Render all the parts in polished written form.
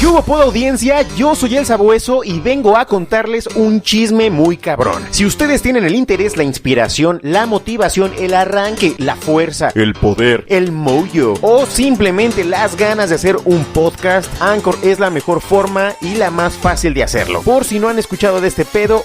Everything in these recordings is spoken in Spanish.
¿Qué hubo, pod audiencia? Yo soy el Sabueso y vengo a contarles un chisme muy cabrón. Si ustedes tienen el interés, la inspiración, la motivación, el arranque, la fuerza, el poder, el mojo o simplemente las ganas de hacer un podcast, Anchor es la mejor forma y la más fácil de hacerlo. Por si no han escuchado de este pedo,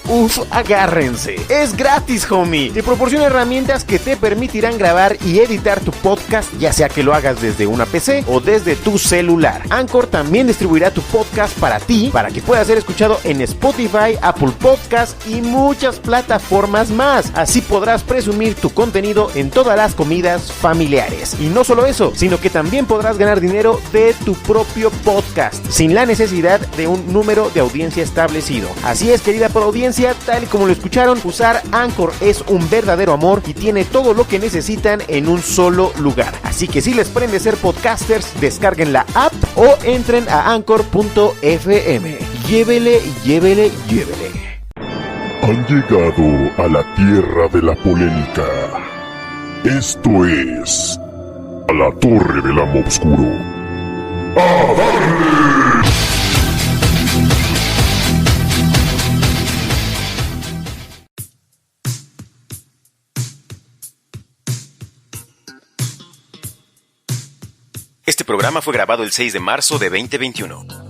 agárrense. Es gratis, homie. Te proporciona herramientas que te permitirán grabar y editar tu podcast, ya sea que lo hagas desde una PC o desde tu celular. Anchor también distribuirá tu podcast para ti, para que pueda ser escuchado en Spotify, Apple Podcasts y muchas plataformas más. Así podrás presumir tu contenido en todas las comidas familiares. Y no solo eso, sino que también podrás ganar dinero de tu propio podcast, sin la necesidad de un número de audiencia establecido. Así es, querida audiencia, tal y como lo escucharon, usar Anchor es un verdadero amor y tiene todo lo que necesitan en un solo lugar. Así que si les prende ser podcasters, descarguen la app o entren a anchor.fm. Llévele. Han llegado a la tierra de la polémica. Esto es A la Torre del Amo Oscuro. ¡A darle! Este programa fue grabado el 6 de marzo de 2021.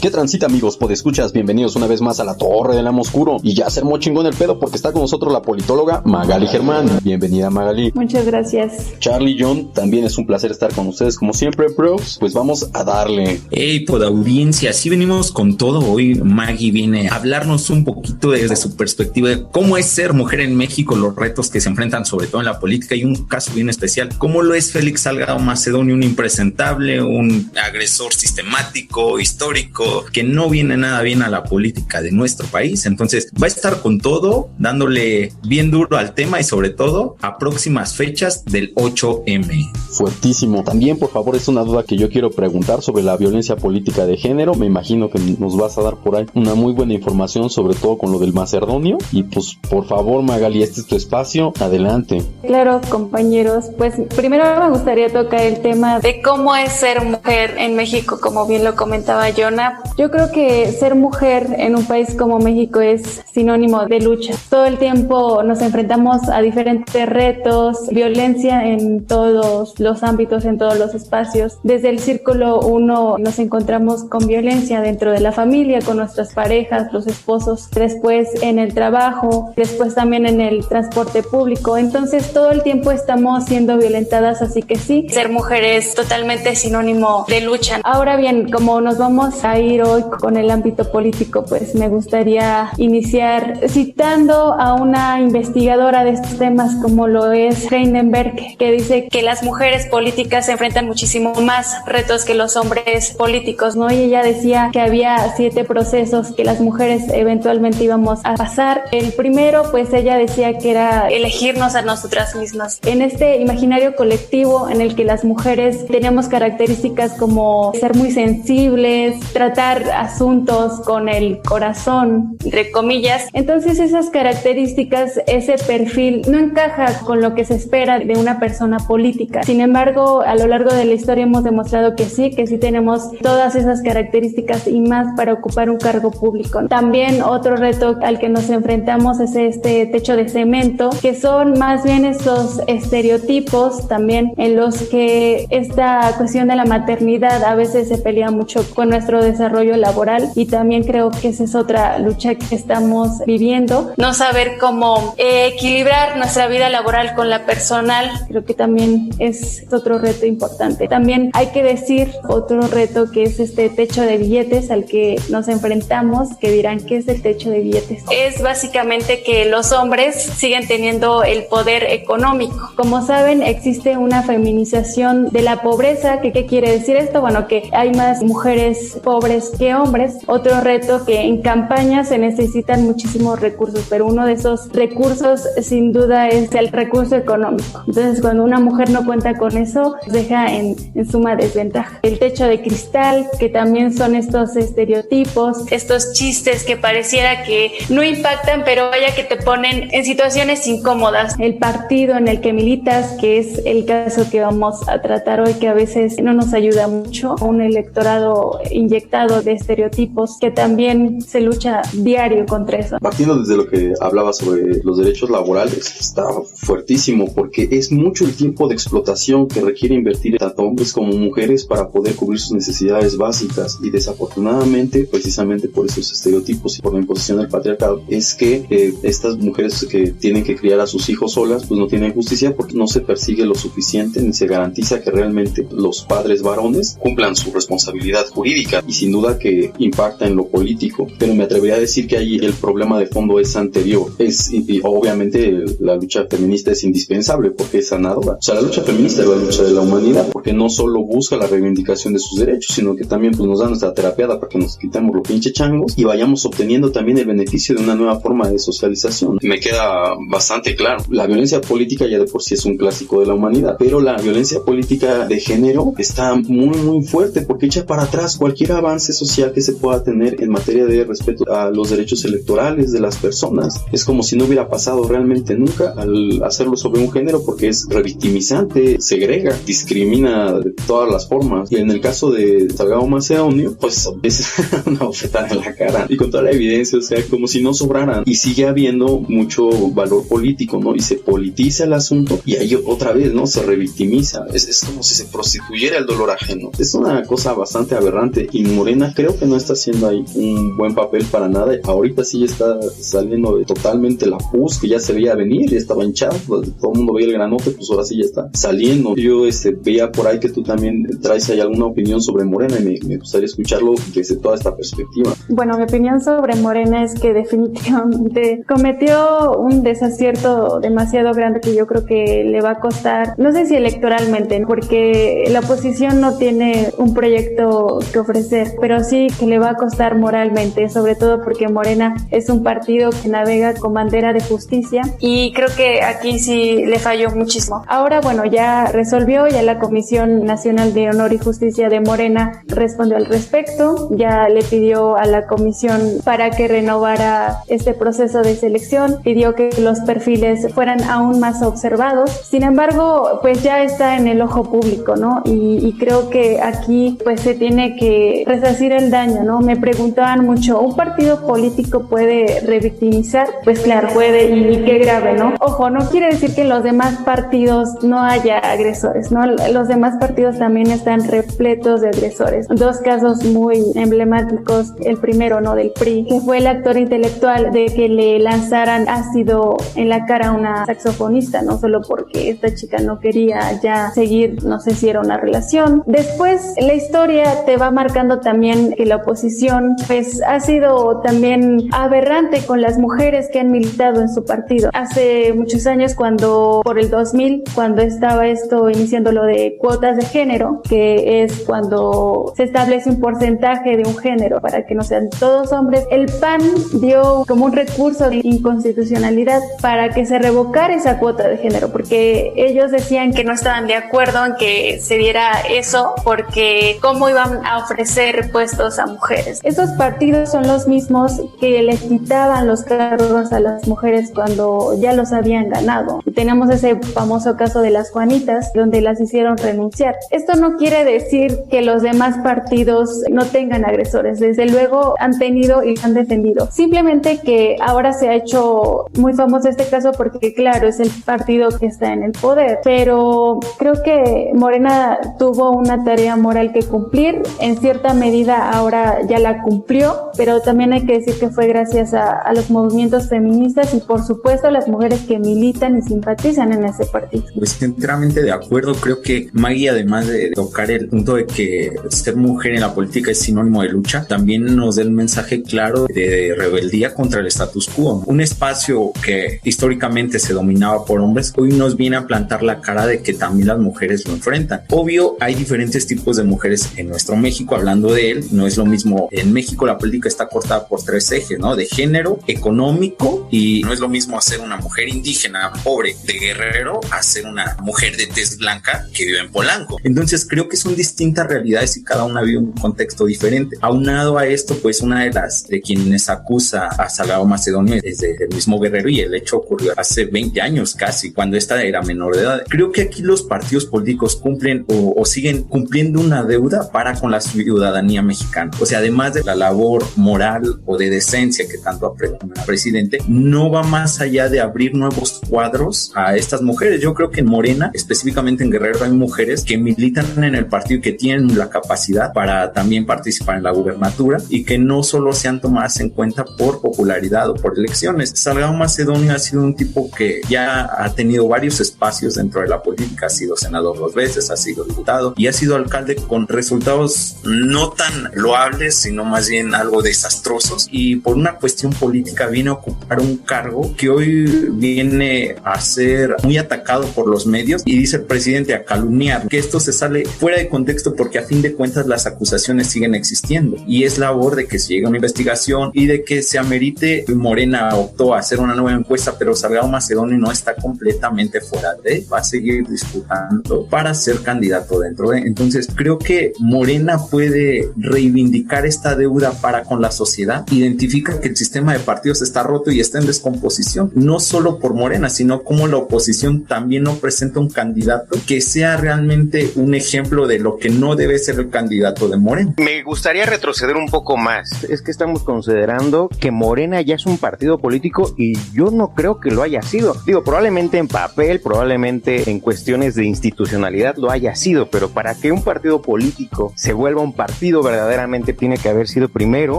¿Qué transita, amigos podescuchas? Bienvenidos una vez más a la Torre del Amo Oscuro. Y ya se armó chingón el pedo porque está con nosotros la politóloga Magali Germán. Bienvenida, Magali. Muchas gracias. Charlie, John, también es un placer estar con ustedes como siempre, bros. Pues vamos a darle. Hey, pod audiencia, así venimos con todo. Hoy Maggie viene a hablarnos un poquito desde su perspectiva de cómo es ser mujer en México, los retos que se enfrentan sobre todo en la política y un caso bien especial, cómo lo es Félix Salgado Macedonio, un impresentable, un agresor sistemático, histórico, que no viene nada bien a la política de nuestro país. Entonces va a estar con todo, dándole bien duro al tema y sobre todo a próximas fechas del 8M. Fuertísimo. También, por favor, es una duda que yo quiero preguntar sobre la violencia política de género. Me imagino que nos vas a dar por ahí una muy buena información, sobre todo con lo del Macedonio. Y pues, por favor, Magali, este es tu espacio. Adelante. Claro, compañeros. Pues primero me gustaría tocar el tema de cómo es ser mujer en México, como bien lo comentaba Jonah. Yo creo que ser mujer en un país como México es sinónimo de lucha. Todo el tiempo nos enfrentamos a diferentes retos, violencia en todos los ámbitos, en todos los espacios. Desde el círculo 1 nos encontramos con violencia dentro de la familia, con nuestras parejas, los esposos, después en el trabajo, después también en el transporte público. Entonces todo el tiempo estamos siendo violentadas, así que sí, ser mujer es totalmente sinónimo de lucha. Ahora bien, como nos vamos a ir hoy con el ámbito político, pues me gustaría iniciar citando a una investigadora de estos temas como lo es Heidenberg, que dice que las mujeres políticas se enfrentan muchísimo más retos que los hombres políticos, ¿no? Y ella decía que había 7 procesos que las mujeres eventualmente íbamos a pasar. El primero, pues ella decía que era elegirnos a nosotras mismas. En este imaginario colectivo en el que las mujeres tenemos características como ser muy sensibles, tratar asuntos con el corazón, entre comillas. Entonces esas características, ese perfil no encaja con lo que se espera de una persona política. Sin embargo, a lo largo de la historia hemos demostrado que sí tenemos todas esas características y más para ocupar un cargo público. También otro reto al que nos enfrentamos es este techo de cemento, que son más bien estos estereotipos también en los que esta cuestión de la maternidad a veces se pelea mucho con nuestro desarrollo laboral, y también creo que esa es otra lucha que estamos viviendo, no saber cómo equilibrar nuestra vida laboral con la personal. Creo que también es otro reto importante. También hay que decir otro reto, que es este techo de billetes al que nos enfrentamos, que dirán, ¿qué es el techo de billetes? Es básicamente que los hombres siguen teniendo el poder económico. Como saben, existe una feminización de la pobreza. ¿Qué quiere decir esto? Bueno, que hay más mujeres pobres mujeres que hombres. Otro reto que en campaña se necesitan muchísimos recursos, pero uno de esos recursos sin duda es el recurso económico. Entonces cuando una mujer no cuenta con eso, deja en suma desventaja. El techo de cristal, que también son estos estereotipos, estos chistes que pareciera que no impactan, pero vaya que te ponen en situaciones incómodas. El partido en el que militas, que es el caso que vamos a tratar hoy, que a veces no nos ayuda mucho, un electorado inyectado de estereotipos, que también se lucha diario contra eso. Partiendo desde lo que hablaba sobre los derechos laborales, está fuertísimo porque es mucho el tiempo de explotación que requiere invertir tanto hombres como mujeres para poder cubrir sus necesidades básicas, y desafortunadamente, precisamente por esos estereotipos y por la imposición del patriarcado, es que estas mujeres que tienen que criar a sus hijos solas, pues no tienen justicia porque no se persigue lo suficiente ni se garantiza que realmente los padres varones cumplan su responsabilidad jurídica, y sin duda que impacta en lo político. Pero me atrevería a decir que ahí el problema de fondo es anterior. Y obviamente la lucha feminista es indispensable porque es sanadora. O sea, la lucha feminista es la lucha de la humanidad, porque no solo busca la reivindicación de sus derechos, sino que también pues nos da nuestra terapiada para que nos quitemos los pinche changos y vayamos obteniendo también el beneficio de una nueva forma de socialización. Me queda bastante claro. La violencia política ya de por sí es un clásico de la humanidad, pero la violencia política de género está muy fuerte porque echa para atrás cualquier avance social que se pueda tener en materia de respeto a los derechos electorales de las personas. Es como si no hubiera pasado realmente nunca al hacerlo sobre un género, porque es revictimizante, segrega, discrimina de todas las formas. Y en el caso de Salgado Macedonio, pues es una bofetada en la cara y con toda la evidencia, o sea, como si no sobraran. Y sigue habiendo mucho valor político, ¿no? Y se politiza el asunto y ahí otra vez, ¿no? Se revictimiza. Es como si se prostituyera el dolor ajeno. Es una cosa bastante aberrante y Morena creo que no está haciendo ahí un buen papel para nada. Ahorita sí está saliendo totalmente la pus que ya se veía venir, ya estaba hinchada, todo el mundo veía el granote, pues ahora sí ya está saliendo. Yo veía por ahí que tú también traes ahí alguna opinión sobre Morena y me gustaría escucharlo desde toda esta perspectiva. Bueno, mi opinión sobre Morena es que definitivamente cometió un desacierto demasiado grande que yo creo que le va a costar, no sé si electoralmente, porque la oposición no tiene un proyecto que ofrecer, pero sí que le va a costar moralmente, sobre todo porque Morena es un partido que navega con bandera de justicia y creo que aquí sí le falló muchísimo. Ahora, bueno, ya resolvió, ya la Comisión Nacional de Honor y Justicia de Morena respondió al respecto, ya le pidió a la comisión para que renovara este proceso de selección, pidió que los perfiles fueran aún más observados. Sin embargo, pues ya está en el ojo público, ¿no? Y creo que aquí pues se tiene que resarcir el daño, ¿no? Me preguntaban mucho, ¿un partido político puede revictimizar? Pues claro, puede, y qué grave, ¿no? Ojo, no quiere decir que en los demás partidos no haya agresores, ¿no? Los demás partidos también están repletos de agresores. Dos casos muy emblemáticos, el primero, ¿no? Del PRI, que fue el actor intelectual de que le lanzaran ácido en la cara a una saxofonista, no solo porque esta chica no quería ya seguir, no sé si era una relación. Después, la historia te va marcando también que la oposición pues ha sido también aberrante con las mujeres que han militado en su partido. Hace muchos años, cuando por el 2000, cuando estaba esto iniciando lo de cuotas de género, que es cuando se establece un porcentaje de un género para que no sean todos hombres, el PAN dio como un recurso de inconstitucionalidad para que se revocara esa cuota de género, porque ellos decían que no estaban de acuerdo en que se diera eso, porque cómo iban a ofrecer puestos a mujeres. Esos partidos son los mismos que les quitaban los cargos a las mujeres cuando ya los habían ganado. Y tenemos ese famoso caso de las Juanitas, donde las hicieron renunciar. Esto no quiere decir que los demás partidos no tengan agresores, desde luego han tenido y han defendido. Simplemente que ahora se ha hecho muy famoso este caso porque claro, es el partido que está en el poder, pero creo que Morena tuvo una tarea moral que cumplir, en cierta medida ahora ya la cumplió, pero también hay que decir que fue gracias a los movimientos feministas y por supuesto a las mujeres que militan y simpatizan en ese partido. Pues enteramente de acuerdo, creo que Maggie, además de tocar el punto de que ser mujer en la política es sinónimo de lucha, también nos da el mensaje claro de rebeldía contra el status quo. Un espacio que históricamente se dominaba por hombres, hoy nos viene a plantar la cara de que también las mujeres lo enfrentan. Obvio, hay diferentes tipos de mujeres en nuestro México, hablando de papel. No es lo mismo. En México la política está cortada por 3 ejes, ¿no? De género, económico, y no es lo mismo hacer una mujer indígena pobre de Guerrero a ser una mujer de tez blanca que vive en Polanco. Entonces creo que son distintas realidades y cada una vive un contexto diferente. Aunado a esto, pues una de quienes acusa a Salgado Macedonio es del mismo Guerrero, y el hecho ocurrió hace 20 años casi, cuando esta era menor de edad. Creo que aquí los partidos políticos cumplen o siguen cumpliendo una deuda para con la ciudadanía mexicana. O sea, además de la labor moral o de decencia que tanto apremia el presidente, no va más allá de abrir nuevos cuadros a estas mujeres. Yo creo que en Morena, específicamente en Guerrero, hay mujeres que militan en el partido y que tienen la capacidad para también participar en la gubernatura y que no solo sean tomadas en cuenta por popularidad o por elecciones. Salgado Macedonio ha sido un tipo que ya ha tenido varios espacios dentro de la política, ha sido senador 2 veces, ha sido diputado y ha sido alcalde con resultados no tan loables, sino más bien algo desastrosos, y por una cuestión política viene a ocupar un cargo que hoy viene a ser muy atacado por los medios, y dice el presidente a calumniar, que esto se sale fuera de contexto porque a fin de cuentas las acusaciones siguen existiendo y es labor de que se llegue a una investigación y de que se amerite. Morena optó a hacer una nueva encuesta, pero Salgado Macedonio no está completamente fuera de, va a seguir disputando para ser candidato dentro de. Entonces creo que Morena puede reivindicar esta deuda para con la sociedad, identifica que el sistema de partidos está roto y está en descomposición, no solo por Morena, sino como la oposición también no presenta un candidato que sea realmente un ejemplo de lo que no debe ser el candidato de Morena. Me gustaría retroceder un poco más. Es que estamos considerando que Morena ya es un partido político y yo no creo que lo haya sido. Digo, probablemente en papel, probablemente en cuestiones de institucionalidad lo haya sido, pero para que un partido político se vuelva un partido verdaderamente tiene que haber sido primero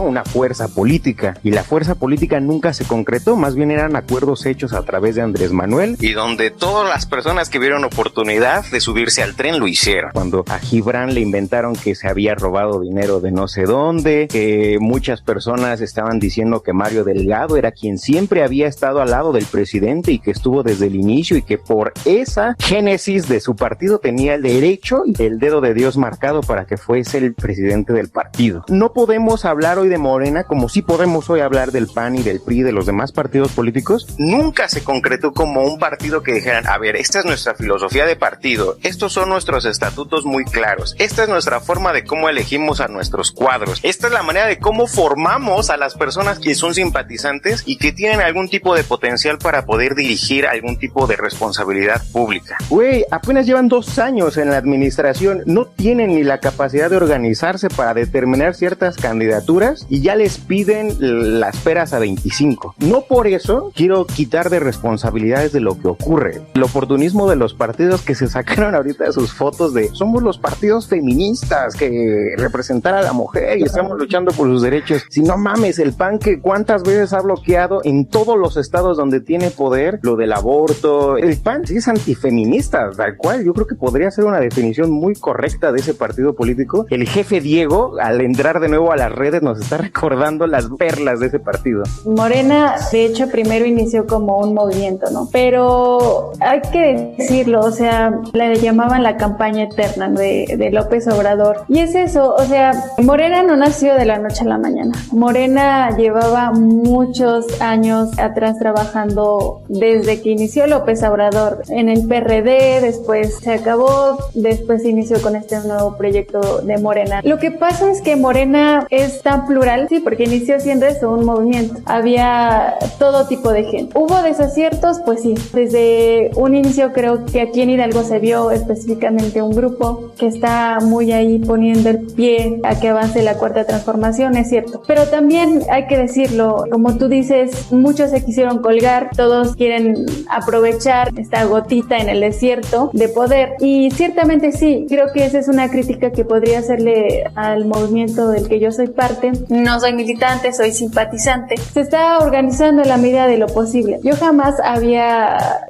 una fuerza política, y la fuerza política nunca se concretó, más bien eran acuerdos hechos a través de Andrés Manuel, y donde todas las personas que vieron oportunidad de subirse al tren lo hicieron. Cuando a Gibran le inventaron que se había robado dinero de no sé dónde, que muchas personas estaban diciendo que Mario Delgado era quien siempre había estado al lado del presidente y que estuvo desde el inicio y que por esa génesis de su partido tenía el derecho y el dedo de Dios marcado para que fuese el presidente del partido. No podemos hablar hoy de Morena como sí podemos hoy hablar del PAN y del PRI, de los demás partidos políticos. Nunca se concretó como un partido que dijeran, a ver, esta es nuestra filosofía de partido, estos son nuestros estatutos muy claros, esta es nuestra forma de cómo elegimos a nuestros cuadros, esta es la manera de cómo formamos a las personas que son simpatizantes y que tienen algún tipo de potencial para poder dirigir algún tipo de responsabilidad pública. Güey, apenas llevan 2 años en la administración, no tienen ni la capacidad de organizarse para determinar ciertas candidaturas y ya les piden las peras a 25. No por eso quiero quitar de responsabilidades de lo que ocurre. El oportunismo de los partidos que se sacaron ahorita sus fotos de somos los partidos feministas que representan a la mujer y estamos luchando por sus derechos. Si no mames, el PAN que cuántas veces ha bloqueado en todos los estados donde tiene poder lo del aborto. El PAN sí es antifeminista, tal cual. Yo creo que podría ser una definición muy correcta de ese partido político. El jefe Diego, al entrar de nuevo a las redes, nos está recordando las perlas de ese partido. Morena, de hecho, primero inició como un movimiento, ¿no? Pero hay que decirlo, o sea, le llamaban la campaña eterna de López Obrador. Y es eso, o sea, Morena no nació de la noche a la mañana. Morena llevaba muchos años atrás trabajando desde que inició López Obrador en el PRD, después se acabó, después se inició con este nuevo proyecto de Morena. Lo que pasa es que Morena es tan plural, sí, porque inició siendo eso, un movimiento. Había todo tipo de gente. ¿Hubo desaciertos? Pues sí. Desde un inicio creo que aquí en Hidalgo se vio específicamente un grupo que está muy ahí poniendo el pie a que avance la cuarta transformación, es cierto. Pero también hay que decirlo, como tú dices, muchos se quisieron colgar, todos quieren aprovechar esta gotita en el desierto de poder, y ciertamente sí, creo que esa es una crítica que podría hacerle al movimiento del que yo soy parte. No soy militante, soy simpatizante. Se está organizando en la medida de lo posible. Yo jamás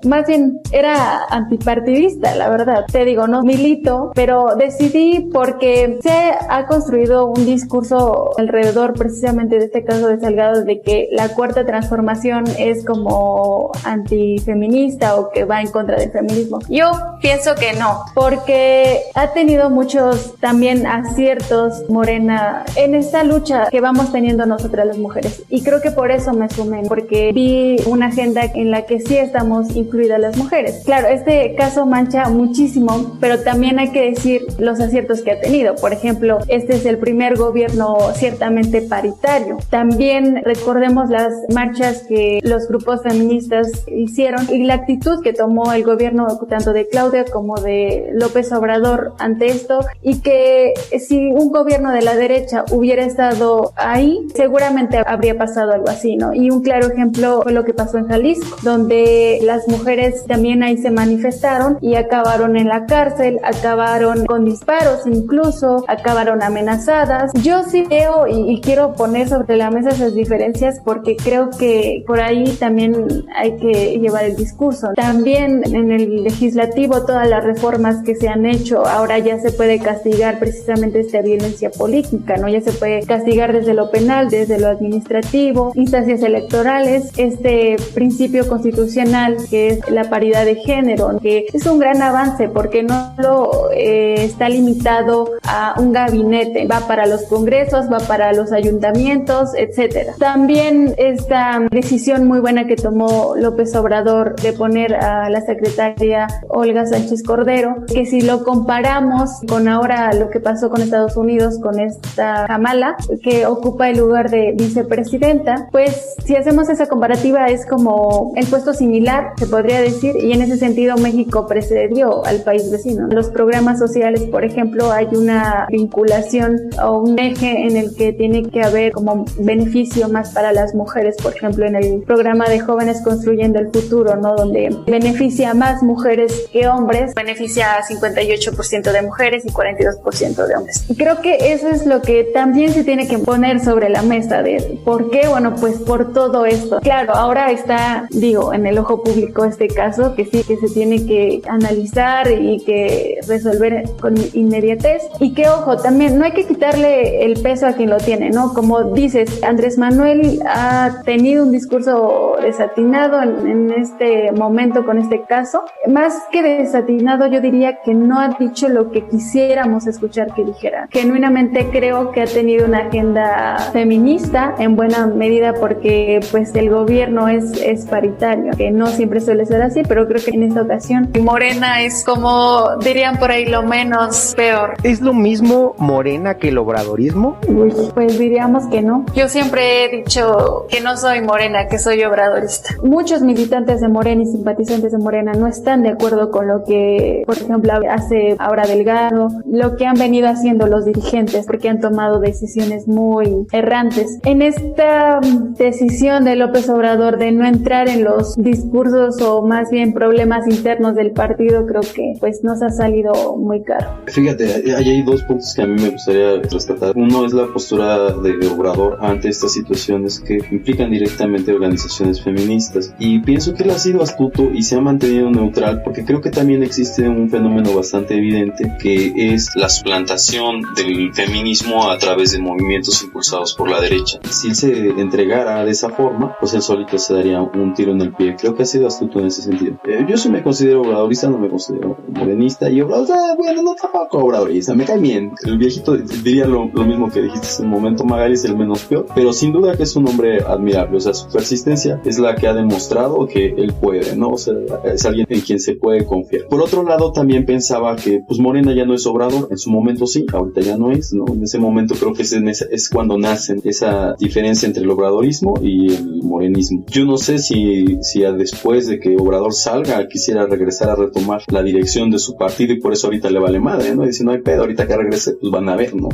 más bien era antipartidista, la verdad. Te digo, no milito, pero decidí porque se ha construido un discurso alrededor precisamente de este caso de Salgado, de que la cuarta transformación es como antifeminista o que va en contra del feminismo. Yo pienso que no, porque ha tenido muchos también aciertos partidos Morena en esta lucha que vamos teniendo nosotras las mujeres. Y creo que por eso me sumé, porque vi una agenda en la que sí estamos incluidas las mujeres. Claro, este caso mancha muchísimo, pero también hay que decir los aciertos que ha tenido. Por ejemplo, este es el primer gobierno ciertamente paritario. También recordemos las marchas que los grupos feministas hicieron y la actitud que tomó el gobierno tanto de Claudia como de López Obrador ante esto, y que si un gobierno de la derecha hubiera estado ahí, seguramente habría pasado algo así, ¿no? Y un claro ejemplo fue lo que pasó en Jalisco, donde las mujeres también ahí se manifestaron y acabaron en la cárcel, acabaron con disparos incluso, acabaron amenazadas. Yo sí veo y quiero poner sobre la mesa esas diferencias porque creo que por ahí también hay que llevar el discurso. También en el legislativo todas las reformas que se han hecho, ahora ya se puede castigar precisamente esta violencia política, ¿no? Ya se puede castigar desde lo penal, desde lo administrativo, instancias electorales, este principio constitucional que es la paridad de género, que es un gran avance porque no lo está limitado a un gabinete, va para los congresos, va para los ayuntamientos, etcétera. También esta decisión muy buena que tomó López Obrador de poner a la secretaria Olga Sánchez Cordero, que si lo comparamos con ahora lo que pasó con Estados Unidos, con esta Kamala, que ocupa el lugar de vicepresidenta, pues si hacemos esa comparativa es como el puesto similar, se podría decir, y en ese sentido México precedió al país vecino. En los programas sociales, por ejemplo, hay una vinculación o un eje en el que tiene que haber como beneficio más para las mujeres, por ejemplo, en el programa de Jóvenes Construyendo el Futuro, ¿no? Donde beneficia a más mujeres que hombres, beneficia a 58% de mujeres y 42% de hombres. Y creo que eso es lo que también se tiene que poner sobre la mesa de ¿por qué? Bueno, pues por todo esto. Claro, ahora está, en el ojo público este caso, que sí, que se tiene que analizar y que resolver con inmediatez. Y que, ojo, también no hay que quitarle el peso a quien lo tiene, ¿no? Como dices, Andrés Manuel ha tenido un discurso desatinado en este momento con este caso. Más que desatinado, yo diría que no ha dicho lo que quisiéramos escuchar que dijera. Genuinamente creo que ha tenido una agenda feminista en buena medida porque pues el gobierno es paritario, que no siempre suele ser así, pero creo que en esta ocasión Morena es, como dirían por ahí, lo menos peor. ¿Es lo mismo Morena que el obradorismo? Pues diríamos que no. Yo siempre he dicho que no soy Morena, que soy obradorista. Muchos militantes de Morena y simpatizantes de Morena no están de acuerdo con lo que, por ejemplo, hace Aura Delgado, lo que han venido haciendo los dirigentes, porque han tomado decisiones muy errantes. En esta decisión de López Obrador de no entrar en los discursos o más bien problemas internos del partido, creo que pues nos ha salido muy caro. Fíjate, hay dos puntos que a mí me gustaría rescatar. Uno es la postura de Obrador ante estas situaciones que implican directamente organizaciones feministas, y pienso que él ha sido astuto y se ha mantenido neutral, porque creo que también existe un fenómeno bastante evidente que es la suplantación del feminismo a través de movimientos impulsados por la derecha. Si él se entregara de esa forma, pues él solito se daría un tiro en el pie. Creo que ha sido astuto en ese sentido. Yo sí me considero obradorista, no me considero morenista, y Obrador, bueno, no tampoco obradorista, me cae bien. El viejito diría lo mismo que dijiste en un momento, Magali, es el menos peor, pero sin duda que es un hombre admirable. O sea, su persistencia es la que ha demostrado que él puede, ¿no? O sea, es alguien en quien se puede confiar. Por otro lado, también pensaba que pues Morena ya no es Obrador. En su momento sí, ahorita ya no es, ¿no? En ese momento creo que es cuando nace esa diferencia entre el obradorismo y el morenismo. Yo no sé si después de que Obrador salga quisiera regresar a retomar la dirección de su partido, y por eso ahorita le vale madre, ¿no? Y dice, no hay pedo, ahorita que regrese pues van a ver, ¿no?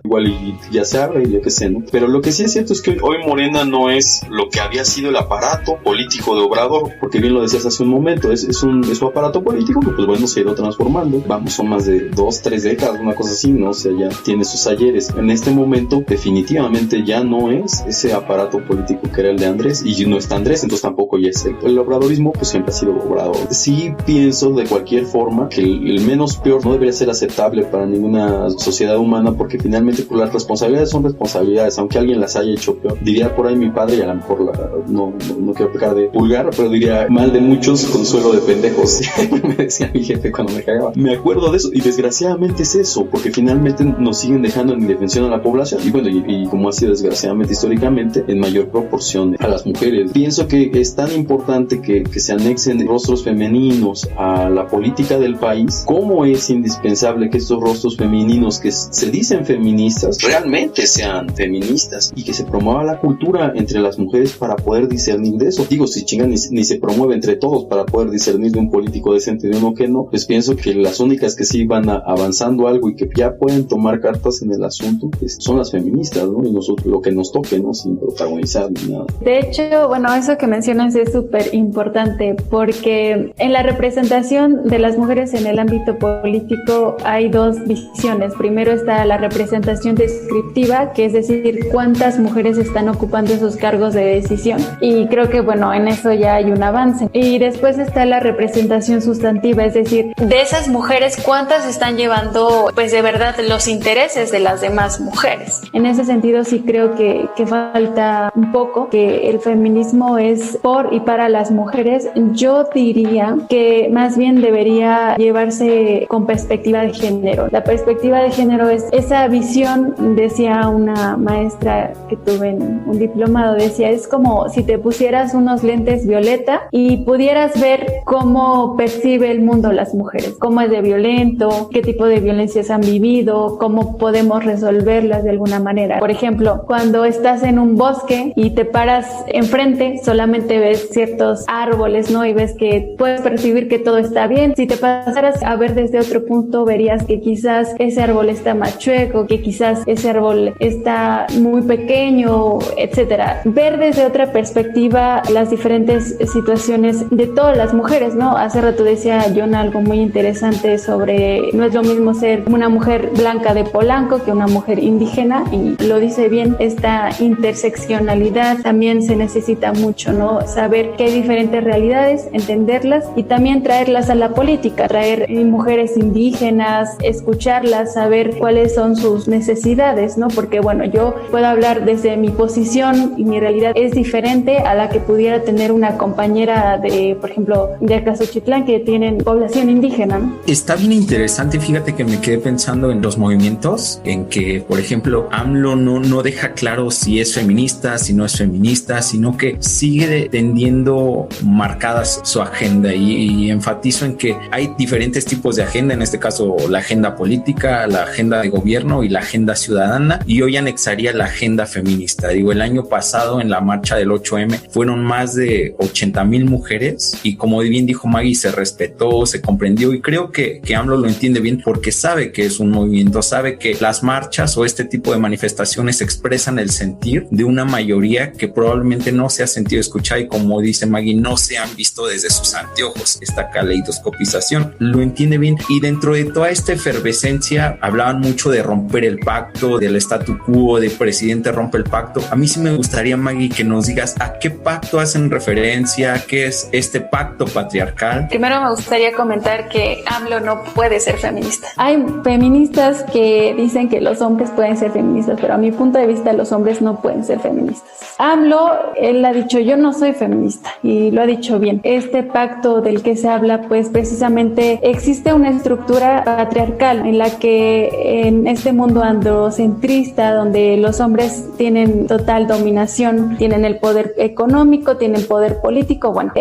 Igual y ya se abre y yo qué sé, ¿no? Pero lo que sí es cierto es que hoy Morena no es lo que había sido el aparato político de Obrador, porque bien lo decías hace un momento, es su aparato político que pues bueno se ha ido transformando. Vamos, son más de 2-3 décadas, una cosa así, ¿no? O sea, ya tiene sus ayeres. En este momento definitivamente ya no es ese aparato político que era el de Andrés, y no está Andrés, entonces tampoco ya es el obradorismo, pues siempre ha sido Obrador. Sí pienso de cualquier forma que el menos peor no debería ser aceptable para ninguna sociedad humana, porque finalmente pues, las responsabilidades son responsabilidades, aunque alguien las haya hecho peor. Diría por ahí mi padre, y a lo mejor no quiero pecar de vulgar, pero diría, mal de muchos, consuelo de pendejos. Me decía mi jefe cuando me cagaba. Me acuerdo de eso, y desgraciadamente es eso, porque finalmente nos siguen dejando en indefensión a la población, y bueno, y como ha sido desgraciadamente históricamente, en mayor proporción a las mujeres. Pienso que es tan importante que se anexen rostros femeninos a la política del país, como es indispensable que estos rostros femeninos que se dicen feministas realmente sean feministas, y que se promueva la cultura entre las mujeres para poder discernir de eso. Digo, si chingan ni se promueve entre todos para poder discernir de un político decente de uno que no, pues pienso que las únicas que sí van avanzando algo y que ya pueden tomar cartas en el asunto, pues son las feministas, ¿no? Y nosotros lo que nos toque, ¿no? Sin protagonizar ni nada. De hecho, bueno, eso que mencionas es súper importante, porque en la representación de las mujeres en el ámbito político hay dos visiones. Primero está la representación descriptiva, que es decir, cuántas mujeres están ocupando esos cargos de decisión, y creo que bueno, en eso ya hay un avance. Y después está la representación sustantiva, es decir, de esas mujeres, cuántas están llevando pues de verdad los intereses de las demás mujeres. En ese sentido sí creo que falta un poco, que el feminismo es por y para las mujeres. Yo diría que más bien debería llevarse con perspectiva de género. La perspectiva de género es esa visión, decía una maestra que tuve en un diplomado, decía, es como si te pusieras unos lentes violeta y pudieras ver cómo percibe el mundo las mujeres, cómo es de violento, qué tipo de violencias han vivido, cómo podemos resolverlas de alguna manera. Por ejemplo, cuando estás en un bosque y te paras enfrente, solamente ves ciertos árboles, ¿no? Y ves que puedes percibir que todo está bien. Si te pasaras a ver desde otro punto, verías que quizás ese árbol está más chueco, que quizás ese árbol está muy pequeño, etcétera. Ver desde otra perspectiva las diferentes situaciones de todas las mujeres, ¿no? Hace rato decía Jonah algo muy interesante sobre no es lo mismo ser una mujer blanca de Polanco que una mujer indígena, y lo dice bien, esta interseccionalidad también se necesita mucho, ¿no? Saber que hay diferentes realidades, entenderlas y también traerlas a la política, traer mujeres indígenas, escucharlas, saber cuáles son sus necesidades, ¿no? Porque bueno, yo puedo hablar desde mi posición y mi realidad es diferente a la que pudiera tener una compañera de, por ejemplo, de Acasochitlán, que tienen población indígena, ¿no? Está bien interesante, fíjate que me quedé pensando en los movimientos, en que, por ejemplo, AMLO no deja claro si es feminista, si no es feminista, sino que sigue teniendo marcadas su agenda, y enfatizo en que hay diferentes tipos de agenda, en este caso la agenda política, la agenda de gobierno y la agenda ciudadana, y hoy anexaría la agenda feminista. Digo, el año pasado en la marcha del 8M fueron más de 80,000 mujeres, y como bien dijo Maggie, se respetó, se comprendió, y creo que AMLO lo entiende bien porque sabe que es un movimiento, sabe que las marchas o este tipo de manifestaciones expresan el sentir de una mayoría que probablemente no se ha sentido escuchada, y como dice Maggie, no se han visto desde sus anteojos, esta caleidoscopización. Lo entiende bien, y dentro de toda esta efervescencia hablaban mucho de romper el pacto, del statu quo, de presidente rompe el pacto. A mí sí me gustaría, Maggie, que nos digas a qué pacto hacen referencia, qué es este pacto patriarcal. Primero me gustaría comentar que AMLO no puede ser feminista. Hay feministas que dicen que los hombres pueden ser feministas, pero a mi punto de vista los hombres no pueden ser feministas. AMLO, él ha dicho, yo no soy feminista, y lo ha dicho bien. Este pacto del que se habla, pues precisamente existe una estructura patriarcal en la que en este mundo androcentrista, donde los hombres tienen total dominación, tienen el poder económico, tienen poder político, bueno,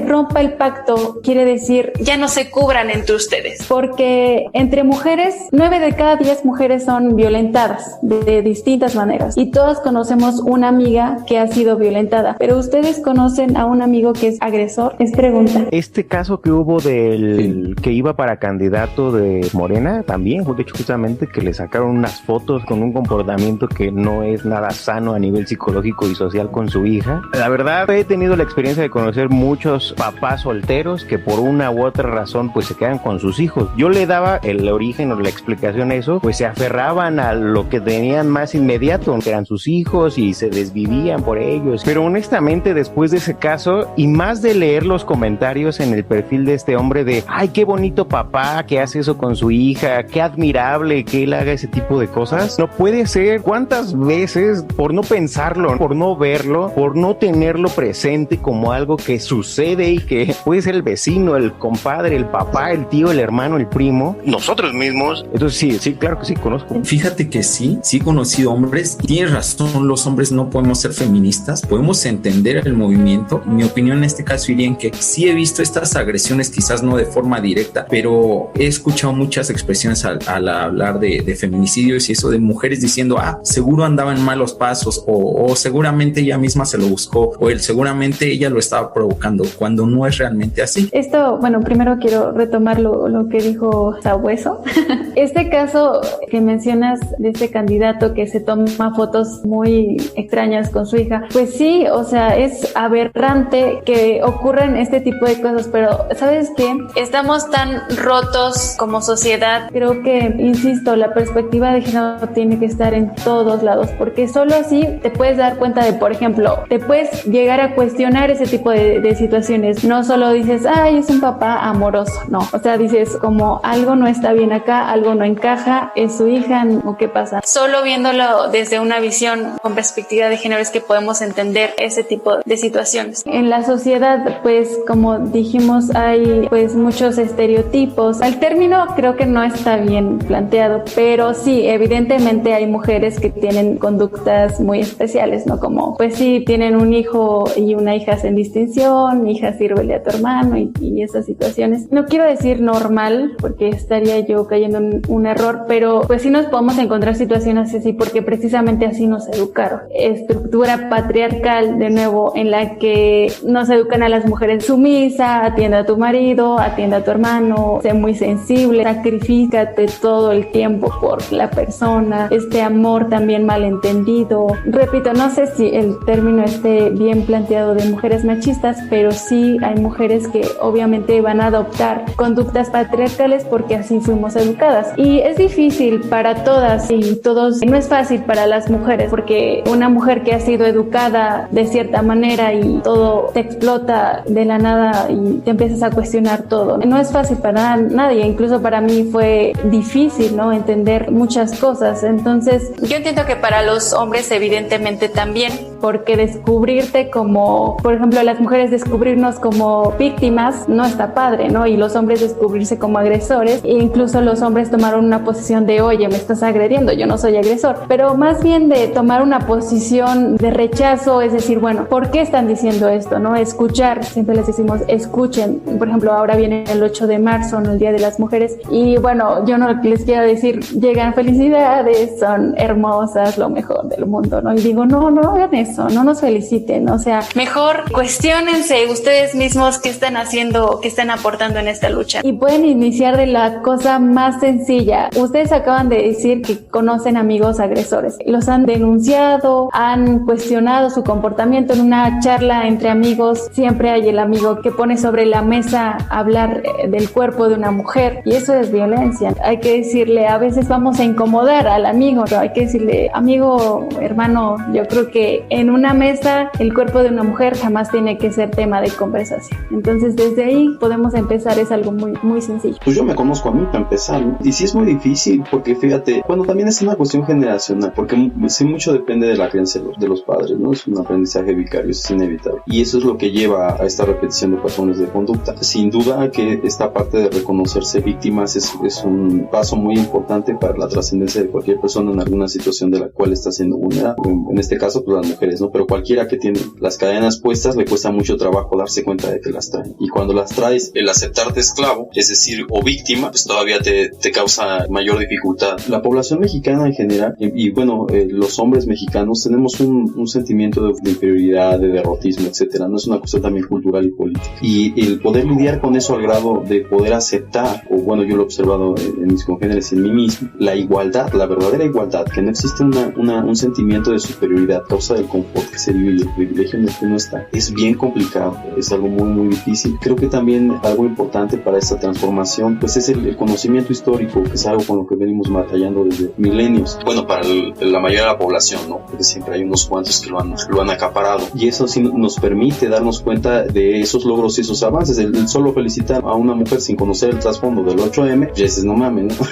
rompa el pacto quiere decir ya no se cubran entre ustedes, porque entre mujeres, 9 de cada 10 mujeres son violentadas de distintas maneras, y todas conocemos una amiga que ha sido violentada, pero ¿ustedes conocen a un amigo que es agresor? Es pregunta. Este caso que hubo del que iba para candidato de Morena, también, de hecho, justamente que le sacaron unas fotos con un comportamiento que no es nada sano a nivel psicológico y social con su hija. La verdad, he tenido la experiencia de conocer muchos papás solteros que por una u otra razón pues se quedan con sus hijos. Yo le daba el origen o la explicación a eso, pues se aferraban a lo que tenían más inmediato, que eran sus hijos, y se desvivían por ellos. Pero honestamente, después de ese caso, y más de leer los comentarios en el perfil de este hombre de, ay, qué bonito papá que hace eso con su hija, sea, qué admirable que él haga ese tipo de cosas. No puede ser. ¿Cuántas veces por no pensarlo, por no verlo, por no tenerlo presente como algo que sucede y que puede ser el vecino, el compadre, el papá, el tío, el hermano, el primo, nosotros mismos? Entonces sí, claro que sí, conozco. Fíjate que sí he conocido hombres. Tienes razón, los hombres no podemos ser feministas, podemos entender el movimiento. Mi opinión en este caso iría en que sí he visto estas agresiones, quizás no de forma directa, pero he escuchado muchas expresiones al hablar de feminicidios y eso de mujeres diciendo, seguro andaba en malos pasos, o seguramente ella misma se lo buscó, o seguramente ella lo estaba provocando, cuando no es realmente así. Esto, bueno, primero quiero retomar lo que dijo Sabueso. Este caso que mencionas de este candidato que se toma fotos muy extrañas con su hija, pues sí, o sea, es aberrante que ocurran este tipo de cosas, pero ¿sabes qué? Estamos tan rotos como sociedad. Creo que, insisto, la perspectiva de género tiene que estar en todos lados, porque solo así te puedes dar cuenta de, por ejemplo, te puedes llegar a cuestionar ese tipo de situaciones. No solo dices, es un papá amoroso, no. O sea, dices como algo no está bien acá, algo no encaja, es su hija o qué pasa. Solo viéndolo desde una visión con perspectiva de género es que podemos entender ese tipo de situaciones. En la sociedad, pues como dijimos, hay pues muchos estereotipos. El término creo que no está bien planteado, pero sí, evidentemente hay mujeres que tienen conductas muy especiales, ¿no? Como pues sí, tienen un hijo y una hija sin distinción, hija sírvele a tu hermano y esas situaciones. No quiero decir normal porque estaría yo cayendo en un error, pero pues sí nos podemos encontrar situaciones así porque precisamente así nos educaron. Estructura patriarcal, de nuevo, en la que nos educan a las mujeres sumisa, atiende a tu marido, atiende a tu hermano, sé muy sensible, sacrifícate todo el tiempo por la persona, este amor también malentendido. Repito, no sé si el término esté bien planteado de mujeres machistas, pero sí hay mujeres que obviamente van a adoptar conductas patriarcales porque así fuimos educadas. Y es difícil para todas y todos, no es fácil para las mujeres porque una mujer que ha sido educada de cierta manera y todo te explota de la nada y te empiezas a cuestionar todo. No es fácil para nadie, incluso para mí fue difícil, ¿no? Entender muchas cosas. Entonces, yo entiendo que para los hombres evidentemente también, porque descubrirte como, por ejemplo, las mujeres descubrirnos como víctimas no está padre, ¿no? Y los hombres descubrirse como agresores, e incluso los hombres tomaron una posición de, oye, me estás agrediendo, yo no soy agresor, pero más bien de tomar una posición de rechazo, es decir, bueno, ¿por qué están diciendo esto, no? Escuchar, siempre les decimos, escuchen. Por ejemplo, ahora viene el 8 de marzo, ¿no? El Día de las Mujeres, y bueno, yo no les quiero decir, llegan felicidades, son hermosas, lo mejor del mundo, ¿no? Y digo, no hagan eso, no nos feliciten, o sea, mejor cuestiónense ustedes mismos qué están haciendo, qué están aportando en esta lucha. Y pueden iniciar de la cosa más sencilla. Ustedes acaban de decir que conocen amigos agresores. Los han denunciado, han cuestionado su comportamiento. En una charla entre amigos siempre hay el amigo que pone sobre la mesa hablar del cuerpo de una mujer y eso es violencia. Hay que decirle, a veces vamos a incomodar al amigo, pero hay que decirle, amigo, hermano, yo creo que en una mesa el cuerpo de una mujer jamás tiene que ser tema de conversación. Entonces desde ahí podemos empezar, es algo muy, muy sencillo. Pues yo me conozco a mí para empezar, ¿no? Y sí es muy difícil porque fíjate, bueno, también es una cuestión generacional, porque sí mucho depende de la crianza de los padres, ¿no? Es un aprendizaje vicario, es inevitable. Y eso es lo que lleva a esta repetición de patrones de conducta. Sin duda que esta parte de reconocerse víctimas es un paso muy importante para la trascendencia de cualquier persona en alguna situación de la cual está siendo vulnerable. En este caso, pues las mujeres, ¿no? Pero cualquiera que tiene las cadenas puestas le cuesta mucho trabajo darse cuenta de que las trae. Y cuando las traes, el aceptarte esclavo, es decir, o víctima, pues todavía te causa mayor dificultad. La población mexicana en general, y bueno, los hombres mexicanos tenemos un sentimiento de inferioridad, de derrotismo, etcétera. No es una cuestión también cultural y política. Y el poder lidiar con eso al grado de poder aceptar, o bueno, yo lo he observado en mis congéneres y en mí mismo, la igualdad, la verdadera igualdad, que no existe un sentimiento de superioridad, causa del conflicto confort que se vive y el privilegio en el que uno está, es bien complicado, es algo muy muy difícil. Creo que también algo importante para esta transformación pues es el conocimiento histórico, que es algo con lo que venimos batallando desde milenios. Bueno, para la mayoría de la población, ¿no? Porque siempre hay unos cuantos que lo han acaparado, y eso sí nos permite darnos cuenta de esos logros y esos avances. El solo felicitar a una mujer sin conocer el trasfondo del 8M, ya dices, no mames, ¿no?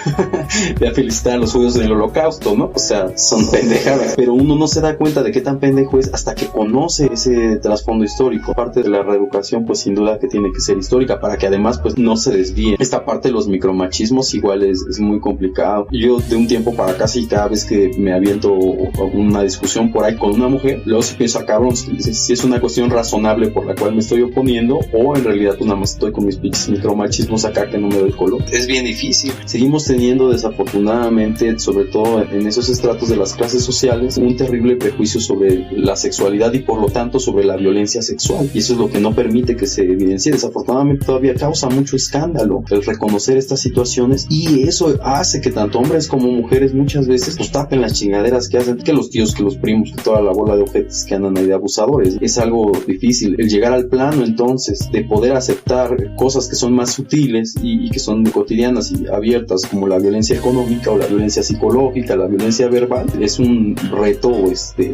Ya felicitar a los judíos del Holocausto, ¿no? O sea, son pendejadas, pero uno no se da cuenta de qué tan pendejo es hasta que conoce ese trasfondo histórico. Parte de la reeducación pues sin duda que tiene que ser histórica, para que además pues no se desvíe. Esta parte de los micromachismos igual es muy complicado. Yo de un tiempo para acá, sí, cada vez que me aviento una discusión por ahí con una mujer, luego sí pienso, cabrón, si es una cuestión razonable por la cual me estoy oponiendo, o en realidad pues nada más estoy con mis pinches micromachismos acá que no me doy color. Es bien difícil. Seguimos teniendo desafortunadamente, sobre todo en esos estratos de las clases sociales, un terrible prejuicio sobre la sexualidad y por lo tanto sobre la violencia sexual, y eso es lo que no permite que se evidencie. Desafortunadamente todavía causa mucho escándalo el reconocer estas situaciones, y eso hace que tanto hombres como mujeres muchas veces pues tapen las chingaderas que hacen, que los tíos, que los primos, que toda la bola de ojetes que andan ahí de abusadores. Es algo difícil el llegar al plano entonces de poder aceptar cosas que son más sutiles y que son cotidianas y abiertas, como la violencia económica o la violencia psicológica, la violencia verbal. Es un reto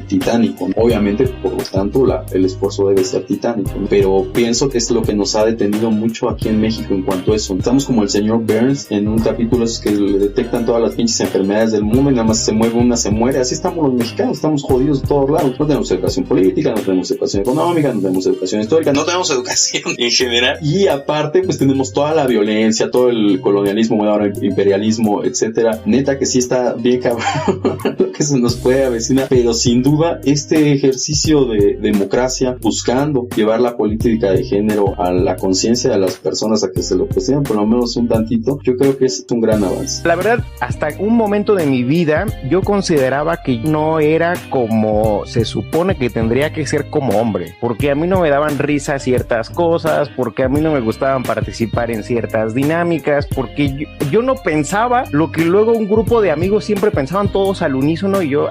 titánico. Obviamente, por lo tanto, el esfuerzo debe ser titánico, pero pienso que es lo que nos ha detenido mucho aquí en México en cuanto a eso. Estamos como el señor Burns en un capítulo que le detectan todas las pinches enfermedades del mundo y nada más se mueve una, se muere. Así estamos los mexicanos, estamos jodidos de todos lados. No tenemos educación política, no tenemos educación económica, no tenemos educación histórica, no tenemos educación en general, y aparte pues tenemos toda la violencia, todo el colonialismo, bueno, ahora imperialismo, etcétera. Neta que sí está bien cabrón lo que se nos puede avecinar, pero sin duda este ejercicio de democracia, buscando llevar la política de género a la conciencia de las personas a que se lo cuestionan por lo menos un tantito, yo creo que es un gran avance. La verdad, hasta un momento de mi vida yo consideraba que no era como se supone que tendría que ser como hombre, porque a mí no me daban risa ciertas cosas, porque a mí no me gustaban participar en ciertas dinámicas, porque yo no pensaba lo que luego un grupo de amigos siempre pensaban todos al unísono, y yo,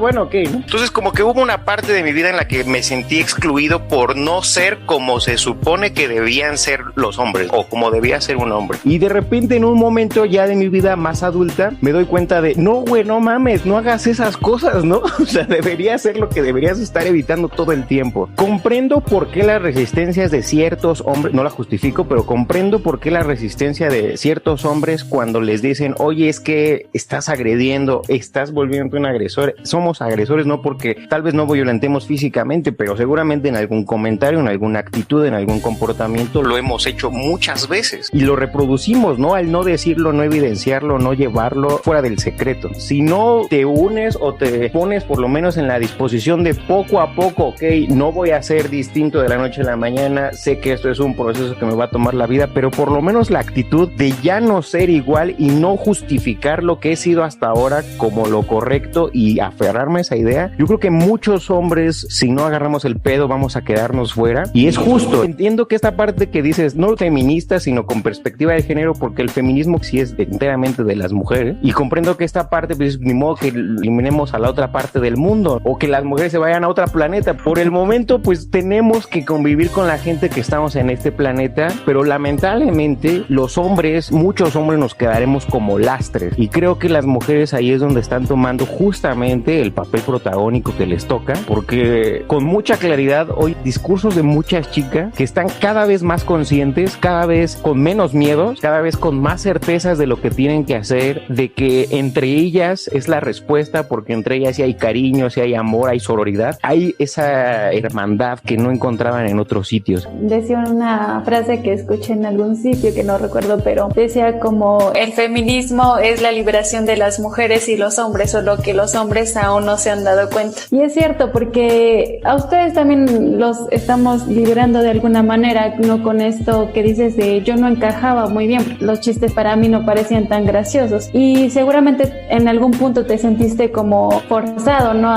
bueno, ok, ¿no? Entonces como que hubo una parte de mi vida en la que me sentí excluido por no ser como se supone que debían ser los hombres, o como debía ser un hombre. Y de repente en un momento ya de mi vida más adulta me doy cuenta de, no güey, no mames, no hagas esas cosas, ¿no? O sea, debería ser lo que deberías estar evitando todo el tiempo. Comprendo por qué las resistencias de ciertos hombres, no la justifico, pero comprendo por qué la resistencia de ciertos hombres cuando les dicen, oye, es que estás agrediendo, estás volviendo un agresor. Somos agresores no porque tal vez no violentemos físicamente, pero seguramente en algún comentario, en alguna actitud, en algún comportamiento lo hemos hecho muchas veces y lo reproducimos, ¿no? Al no decirlo, no evidenciarlo, no llevarlo fuera del secreto. Si no te unes o te pones por lo menos en la disposición de poco a poco, ok, no voy a ser distinto de la noche a la mañana, sé que esto es un proceso que me va a tomar la vida, pero por lo menos la actitud de ya no ser igual y no justificar lo que he sido hasta ahora como lo correcto y aferrarme a esa idea. Yo creo que muchos hombres, si no agarramos el pedo, vamos a quedarnos fuera, y es justo. Entiendo que esta parte que dices, no feminista, sino con perspectiva de género, porque el feminismo sí es enteramente de las mujeres, y comprendo que esta parte, pues ni modo que eliminemos a la otra parte del mundo, o que las mujeres se vayan a otro planeta. Por el momento, pues tenemos que convivir con la gente que estamos en este planeta, pero lamentablemente los hombres, muchos hombres nos quedaremos como lastres, y creo que las mujeres ahí es donde están tomando justamente el papel protagónico que les toca, porque con mucha claridad hoy discursos de muchas chicas que están cada vez más conscientes, cada vez con menos miedos, cada vez con más certezas de lo que tienen que hacer, de que entre ellas es la respuesta, porque entre ellas sí hay cariño, sí hay amor, hay sororidad, hay esa hermandad que no encontraban en otros sitios. Decía una frase que escuché en algún sitio que no recuerdo, pero decía como el feminismo es la liberación de las mujeres y los hombres, solo que los hombres aún no se han dado cuenta. Y es cierto, porque a ustedes también los estamos liberando de alguna manera, no con esto que dices de yo no encajaba muy bien, los chistes para mí no parecían tan graciosos, y seguramente en algún punto te sentiste como forzado, ¿no?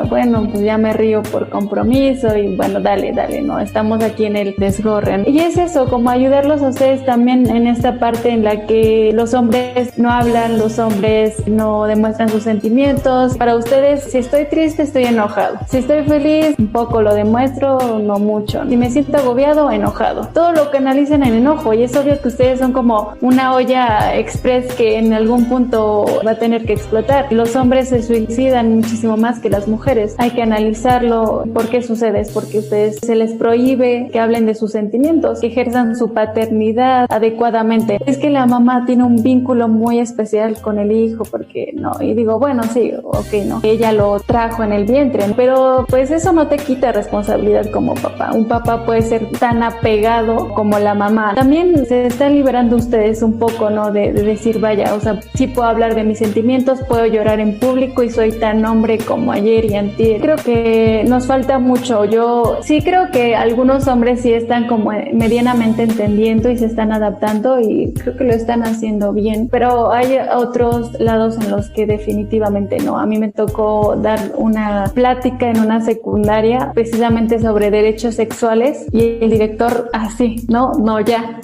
Bueno, pues ya me río por compromiso y bueno, dale, no, estamos aquí en el desgorre. Y es eso, como ayudarlos a ustedes también en esta parte en la que los hombres no hablan, los hombres no demuestran sus sentimientos. Para ustedes, si estoy triste, estoy enojado. Si estoy feliz, un poco lo demuestro, no mucho. Si me siento agobiado, enojado. Todo lo canalicen en enojo, y es obvio que ustedes son como una olla express que en algún punto va a tener que explotar. Los hombres se suicidan muchísimo más que las mujeres. Hay que analizarlo. ¿Por qué sucede? Es porque a ustedes se les prohíbe que hablen de sus sentimientos, que ejerzan su paternidad adecuadamente. Es que la mamá tiene un vínculo muy especial con el hijo, porque no, y digo, bueno, sí, ok, no, ella lo trajo en el vientre, pero pues eso no te quita responsabilidad como papá. Un papá puede ser tan apegado como la mamá. También se están liberando ustedes un poco, ¿no? De decir, vaya, o sea, sí puedo hablar de mis sentimientos, puedo llorar en público y soy tan hombre como ayer y antier. Creo que nos falta mucho. Yo sí creo que algunos hombres sí están como medianamente entendiendo y se están adaptando, y creo que lo están haciendo bien, pero hay otros lados en los que definitivamente no. A mí me tocó dar una plática en una secundaria precisamente sobre derechos sexuales y el director así, no, ya.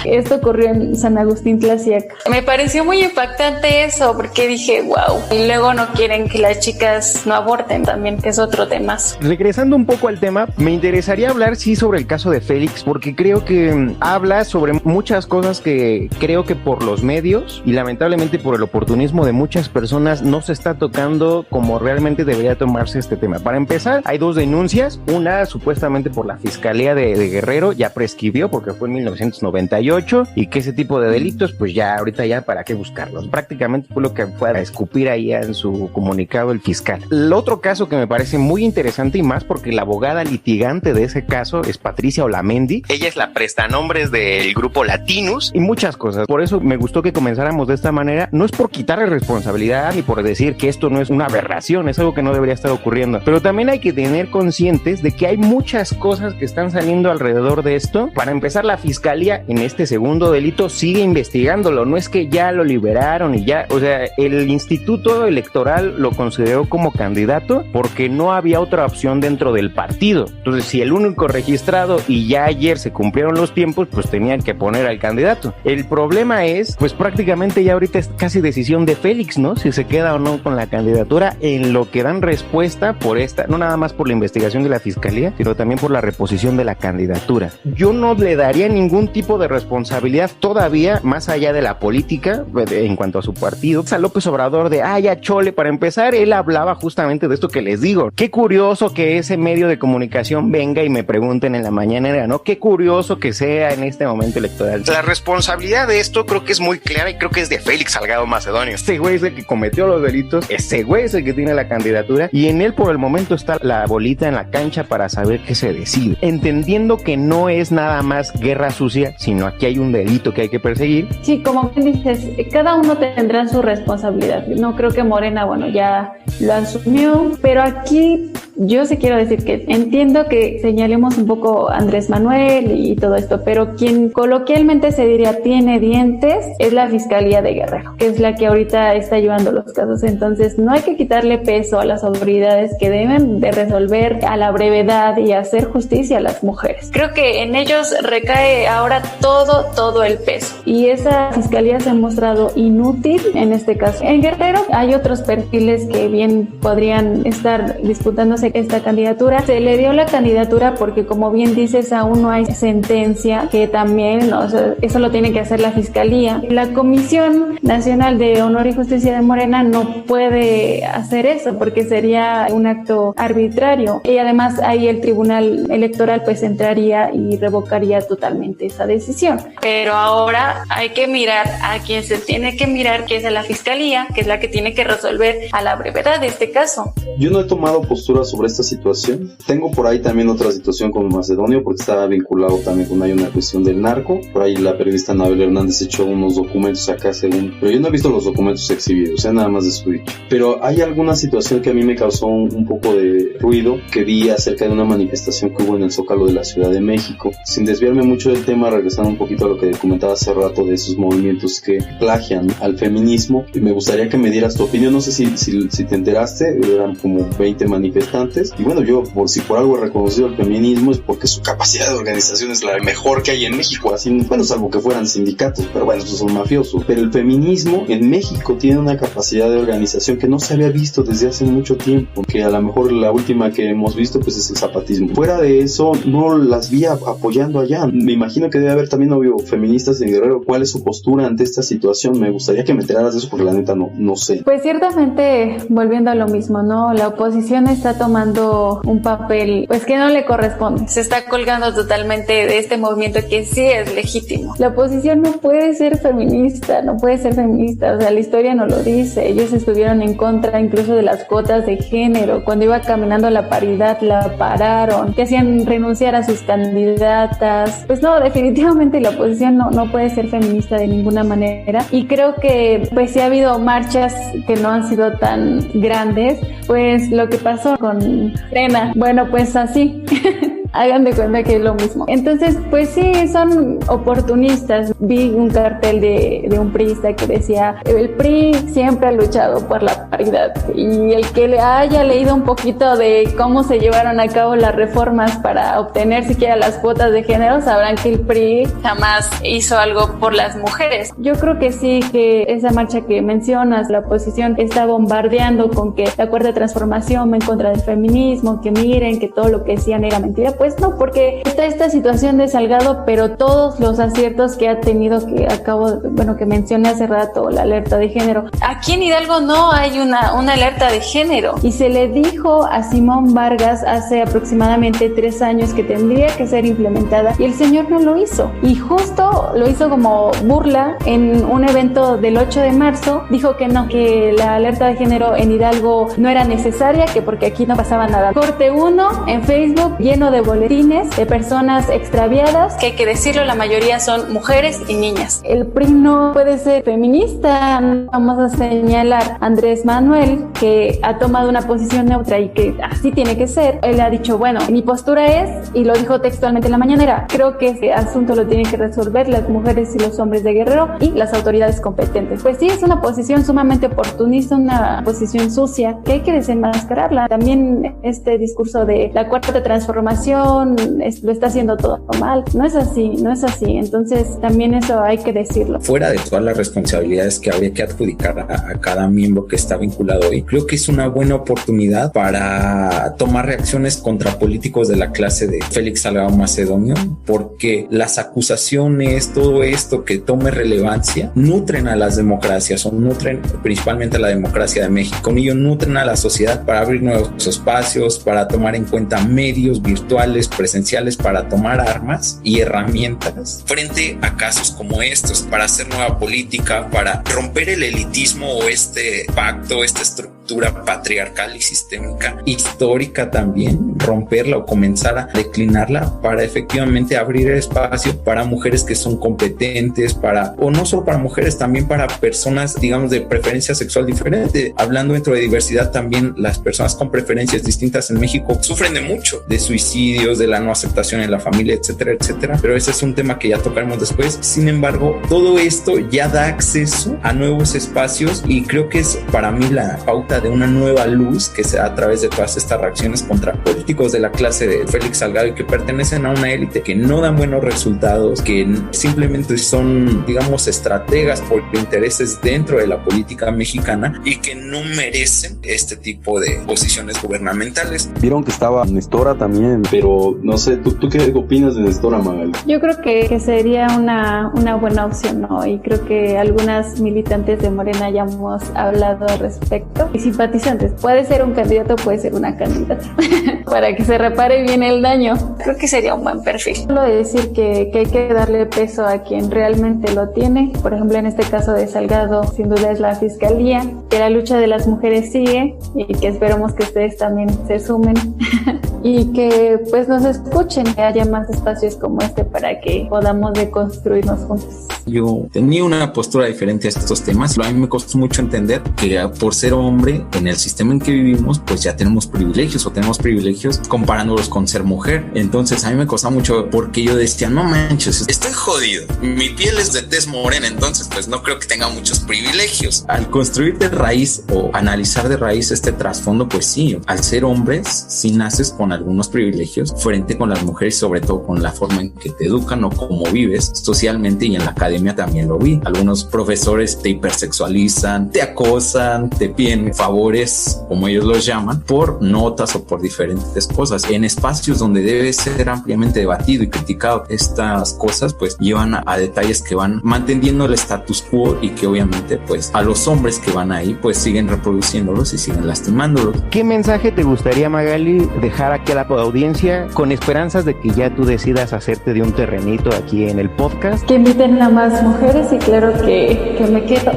Esto ocurrió en San Agustín Tlaxiaca. Me pareció muy impactante eso, porque dije, wow. Y luego no quieren que las chicas no aborten también, que es otro tema. Regresando un poco al tema, me interesaría hablar sobre el caso de Félix, porque creo que habla sobre muchas cosas que creo que por los medios y lamentablemente por el oportunismo de muchas personas no se está tocando como realmente debería tomarse este tema. Para empezar, hay 2 denuncias, una supuestamente por la Fiscalía de Guerrero, ya prescribió porque fue en 1998, y que ese tipo de delitos pues ya ahorita ya para qué buscarlos, prácticamente fue lo que fue a escupir ahí en su comunicado el fiscal. El otro caso que me parece muy interesante, y más porque la abogada litigante de ese caso es Patricia Olamendi. Ella es la prestanombres del grupo Latinus y muchas cosas. Por eso me gustó que comenzáramos de esta manera. No es por quitarle responsabilidad ni por decir que esto no es una aberración, es algo que no debería estar ocurriendo, pero también hay que tener conscientes de que hay muchas cosas que están saliendo alrededor de esto. Para empezar, la fiscalía en este segundo delito sigue investigándolo, no es que ya lo liberaron y ya, o sea, el Instituto Electoral lo consideró como candidato porque no había otra opción dentro del partido. Entonces, si el único registrado y ya ayer se cumplieron los tiempos, pues tenían que poner al candidato. El problema es, pues prácticamente ya ahorita es casi decisión de Félix, ¿no? Si se queda o no con la candidatura, en lo que dan respuesta por esta, no nada más por la investigación de la fiscalía, sino también por la reposición de la candidatura. Yo no le daría ningún tipo de responsabilidad todavía, más allá de la política, en cuanto a su partido, a López Obrador de, ya chole. Para empezar, él hablaba justamente de esto que les digo. Qué curioso que ese medio de comunicación venga y me pregunten en la mañanera, ¿no? Qué curioso que sea en este momento electoral. La responsabilidad de esto creo que es muy clara y creo que es de Félix Salgado Macedonio. Este güey es el que cometió los delitos, ese güey es el que tiene la candidatura y en él por el momento está la bolita en la cancha para saber qué se decide. Entendiendo que no es nada más guerra sucia, sino aquí hay un delito que hay que perseguir. Sí, como bien dices, cada uno tendrá su responsabilidad. No creo que Morena, bueno, ya lo asumió, pero aquí yo sí quiero decir que entiendo que señalemos un poco a Andrés Manuel y todo esto, pero quien coloquialmente se diría tiene dientes es la Fiscalía de Guerrero, que es la que ahorita está llevando los casos. Entonces no hay que quitarle peso a las autoridades que deben de resolver a la brevedad y hacer justicia a las mujeres. Creo que en ellos recae ahora todo el peso, y esa fiscalía se ha mostrado inútil en este caso. En Guerrero hay otros perfiles que bien podrían estar disputándose esta candidatura. Se le dio la candidatura porque, como bien dices, aún no hay sentencia, que también, o sea, eso lo tiene que hacer la fiscalía. La Comisión Nacional de Honor y Justicia de Morena no puede hacer eso porque sería un acto arbitrario, y además ahí el Tribunal Electoral pues entraría y revocaría totalmente esa decisión. Pero ahora hay que mirar a quien se tiene que mirar, que es a la fiscalía, que es la que tiene que resolver a la brevedad de este caso. Yo no he tomado postura sobre esta situación. Tengo por ahí también otra situación con Macedonio, porque está vinculado también con una cuestión del narco. Por ahí la periodista Anabel Hernández echó unos documentos acá según, pero yo no he visto los documentos exhibidos, nada más de su dicho. Pero hay alguna situación que a mí me causó un poco de ruido que vi acerca de una manifestación que hubo en el Zócalo de la Ciudad de México. Sin desviarme mucho del tema, regresando un poquito a lo que comentaba hace rato de esos movimientos que plagian al feminismo, me gustaría que me dieras tu opinión. No sé si te enteraste, eran como 20 manifestantes militantes. Y bueno, yo si por algo he reconocido el feminismo es porque su capacidad de organización es la mejor que hay en México, así, bueno, salvo que fueran sindicatos, pero bueno, esos son mafiosos. Pero el feminismo en México tiene una capacidad de organización que no se había visto desde hace mucho tiempo, que a lo mejor la última que hemos visto pues es el zapatismo. Fuera de eso, no las vi apoyando allá. Me imagino que debe haber también, obvio, feministas en Guerrero. ¿Cuál es su postura ante esta situación? Me gustaría que me enteraras de eso porque la neta no sé. Pues ciertamente, volviendo a lo mismo, ¿no? La oposición está tomando un papel pues que no le corresponde. Se está colgando totalmente de este movimiento que sí es legítimo. La oposición no puede ser feminista, o sea, la historia no lo dice. Ellos estuvieron en contra incluso de las cuotas de género. Cuando iba caminando la paridad, la pararon, que hacían renunciar a sus candidatas. Pues no, definitivamente la oposición no puede ser feminista de ninguna manera. Y creo que pues sí ha habido marchas que no han sido tan grandes, pues lo que pasó con Frena, bueno, pues así. Hagan de cuenta que es lo mismo. Entonces, pues sí, son oportunistas. Vi un cartel de un priista que decía: el PRI siempre ha luchado por la paridad. Y el que le haya leído un poquito de cómo se llevaron a cabo las reformas para obtener siquiera las cuotas de género, sabrán que el PRI jamás hizo algo por las mujeres. Yo creo que sí, que esa marcha que mencionas, la oposición está bombardeando con que la Cuarta Transformación va en contra del feminismo, que miren, que todo lo que decían era mentira. Pues no, porque está esta situación de Salgado, pero todos los aciertos que ha tenido, que mencioné hace rato, la alerta de género. Aquí en Hidalgo no hay una alerta de género. Y se le dijo a Simón Vargas hace aproximadamente 3 años que tendría que ser implementada y el señor no lo hizo. Y justo lo hizo como burla en un evento del 8 de marzo. Dijo que no, que la alerta de género en Hidalgo no era necesaria, que porque aquí no pasaba nada. Corte 1 en Facebook lleno de boletines de personas extraviadas, que hay que decirlo, la mayoría son mujeres y niñas. El PRI no puede ser feminista. Vamos a señalar a Andrés Manuel, que ha tomado una posición neutra y que así tiene que ser. Él ha dicho, bueno, mi postura es, y lo dijo textualmente en la mañanera, creo que este asunto lo tienen que resolver las mujeres y los hombres de Guerrero y las autoridades competentes. Pues sí, es una posición sumamente oportunista, una posición sucia, que hay que desenmascararla. También este discurso de la Cuarta Transformación lo está haciendo todo mal. No es así. Entonces también eso hay que decirlo. Fuera de todas las responsabilidades que habría que adjudicar a cada miembro que está vinculado hoy, creo que es una buena oportunidad para tomar reacciones contra políticos de la clase de Félix Salgado Macedonio, porque las acusaciones, todo esto que tome relevancia, nutren a las democracias, o nutren principalmente a la democracia de México. Ellos nutren a la sociedad para abrir nuevos espacios, para tomar en cuenta medios virtuales, presenciales, para tomar armas y herramientas frente a casos como estos, para hacer nueva política, para romper el elitismo o este pacto, esta estructura patriarcal y sistémica histórica, también romperla o comenzar a declinarla, para efectivamente abrir espacio para mujeres que son competentes, o no solo para mujeres, también para personas, digamos, de preferencia sexual diferente. Hablando dentro de diversidad, también las personas con preferencias distintas en México sufren de mucho, de suicidios, de la no aceptación en la familia, etcétera, etcétera. Pero ese es un tema que ya tocaremos después. Sin embargo, todo esto ya da acceso a nuevos espacios y creo que es para mí la pauta de una nueva luz que se da a través de todas estas reacciones contra políticos de la clase de Félix Salgado y que pertenecen a una élite que no dan buenos resultados, que simplemente son, digamos, estrategas por intereses dentro de la política mexicana y que no merecen este tipo de posiciones gubernamentales. Vieron que estaba Nestora también, pero no sé, ¿tú qué opinas de Nestora, Magali? Yo creo que sería una buena opción, ¿no? Y creo que algunas militantes de Morena ya hemos hablado al respecto. Y simpatizantes, puede ser un candidato, puede ser una candidata, para que se repare bien el daño. Creo que sería un buen perfil. Solo decir que hay que darle peso a quien realmente lo tiene. Por ejemplo, en este caso de Salgado, sin duda es la Fiscalía, que la lucha de las mujeres sigue y que esperemos que ustedes también se sumen y que pues nos escuchen, que haya más espacios como este para que podamos deconstruirnos juntos. yo tenía una postura diferente a estos temas. A mí me costó mucho entender que por ser hombre en el sistema en que vivimos, pues ya tenemos privilegios comparándolos con ser mujer. Entonces a mí me costaba mucho porque yo decía, no manches, estoy jodido, mi piel es de tez morena, entonces pues no creo que tenga muchos privilegios. Al construir de raíz o analizar de raíz este trasfondo, pues sí, al ser hombres sí naces con algunos privilegios frente con las mujeres, sobre todo con la forma en que te educan o cómo vives socialmente, y en la academia también lo vi. Algunos profesores te hipersexualizan, te acosan, te piden favores, como ellos los llaman, por notas o por diferentes cosas. En espacios donde debe ser ampliamente debatido y criticado, estas cosas pues llevan a detalles que van manteniendo el status quo y que obviamente pues a los hombres que van ahí pues siguen reproduciéndolos y siguen lastimándolos. ¿Qué mensaje te gustaría, Magali, dejar aquí a la audiencia con esperanzas de que ya tú decidas hacerte de un terrenito aquí en el podcast? Que inviten a más mujeres y claro que me quedo.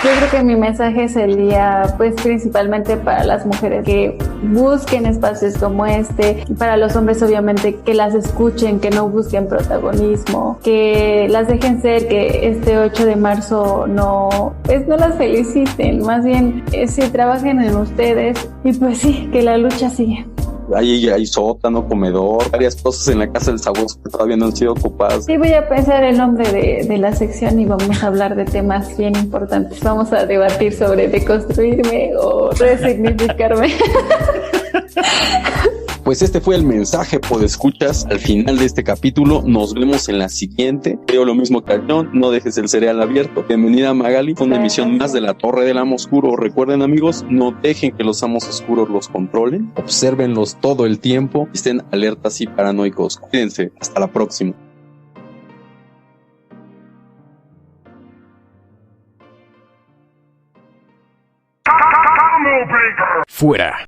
Yo creo que mi mensaje sería pues principalmente para las mujeres que busquen espacios como este, y para los hombres obviamente que las escuchen, que no busquen protagonismo, que las dejen ser, que este 8 de marzo no las feliciten, más bien sí trabajen en ustedes y pues sí, que la lucha sigue. Hay sótano, comedor, varias cosas en la casa del sabueso que todavía no han sido ocupadas. Sí, voy a pensar el nombre de la sección y vamos a hablar de temas bien importantes. Vamos a debatir sobre deconstruirme o resignificarme. Pues este fue el mensaje podescuchas al final de este capítulo. Nos vemos en la siguiente. Creo lo mismo que John, no dejes el cereal abierto. Bienvenida, Magali, fue una emisión más de La Torre del Amo Oscuro. Recuerden, amigos, no dejen que los amos oscuros los controlen, obsérvenlos todo el tiempo y estén alertas y paranoicos. Cuídense, hasta la próxima. Fuera.